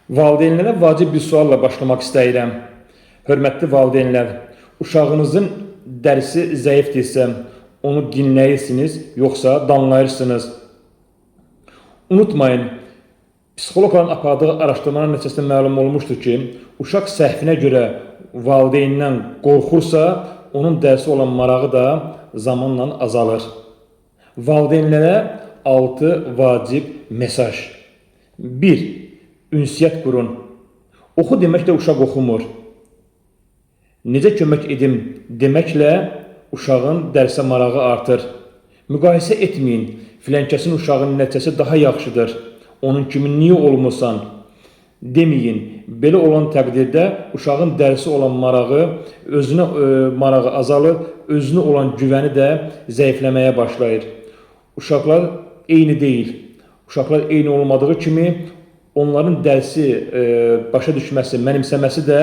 Valideynlərə vacib bir sualla başlamaq istəyirəm. Hörmətli valideynlər, uşağınızın dərsi zəifdirsə, onu dinləyirsiniz, yoxsa danlayırsınız. Unutmayın, psixologların apardığı araşdırmanın nəticəsində məlum olmuşdur ki, uşaq səhvinə görə valideyndən qorxursa, onun dərsi olan marağı da zamanla azalır. Valideynlərə 6 vacib mesaj. 1. Ünsiyyət qurun. Oxu deməklə uşaq oxumur. Necə kömək edim deməklə uşağın dərsə marağı artır. Müqayisə etməyin. Filənkəsin uşağın nəticəsi daha yaxşıdır. Onun kimi niyə olmursan? Deməyin. Belə olan təqdirdə uşağın dərsi olan marağı, özünə marağı azalır, özünə olan güvəni də zəifləməyə başlayır. Uşaqlar eyni deyil. Uşaqlar eyni olmadığı kimi onların dərsi başa düşməsi, mənimsəməsi də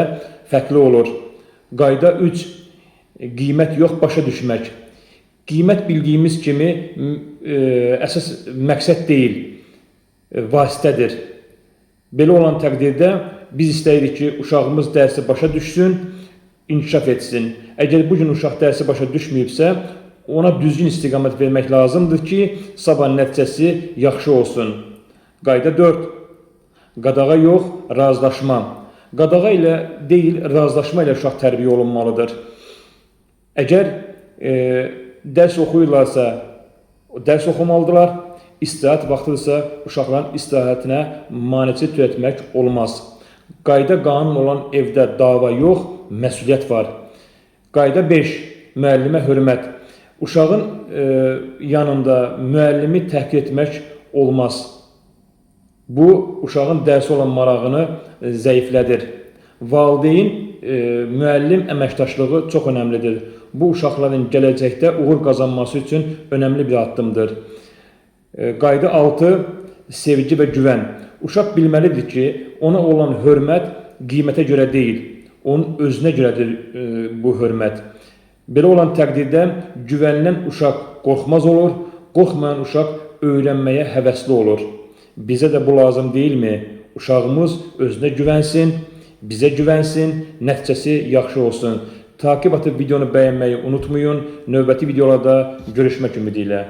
fərqli olur. Qayda 3. Qiymət yox, başa düşmək. Qiymət bildiyimiz kimi əsas məqsəd deyil, vasitədir. Belə olan təqdirdə biz istəyirik ki, uşağımız dərsi başa düşsün, inkişaf etsin. Əgər bugün uşaq dərsi başa düşməyibsə, ona düzgün istiqamət vermək lazımdır ki, sabah nəticəsi yaxşı olsun. Qayda 4. Qadağa yox, razılaşma. Qadağa ilə deyil, razılaşma ilə uşaq tərbiyə olunmalıdır. Əgər dərs oxuyurlarsa, dərs oxumalıdırlar. İstirahat vaxtıdırsa, uşaqların istirahətinə maneçi törətmək olmaz. Qayda qanun olan evdə dava yox, məsuliyyət var. Qayda 5. Müəllimə hörmət. Uşağın yanında müəllimi təhqir etmək olmaz. Bu, uşağın dərsi olan marağını zəiflədir. Valideyn, müəllim əməkdaşlığı çox önəmlidir. Bu, uşaqların gələcəkdə uğur qazanması üçün önəmli bir addımdır. Qayda 6. Sevgi və güvən. Uşaq bilməlidir ki, ona olan hörmət qiymətə görə deyil, onun özünə görədir bu hörmət. Belə olan təqdirdə güvənilən uşaq qorxmaz olur, qorxmayan uşaq öyrənməyə həvəsli olur. Bizə də bu lazım deyilmi? Uşağımız özünə güvənsin, bizə güvənsin, nəticəsi yaxşı olsun. Takib atıb videonu bəyənməyi unutmayın. Növbəti videolarda görüşmək ümidi ilə.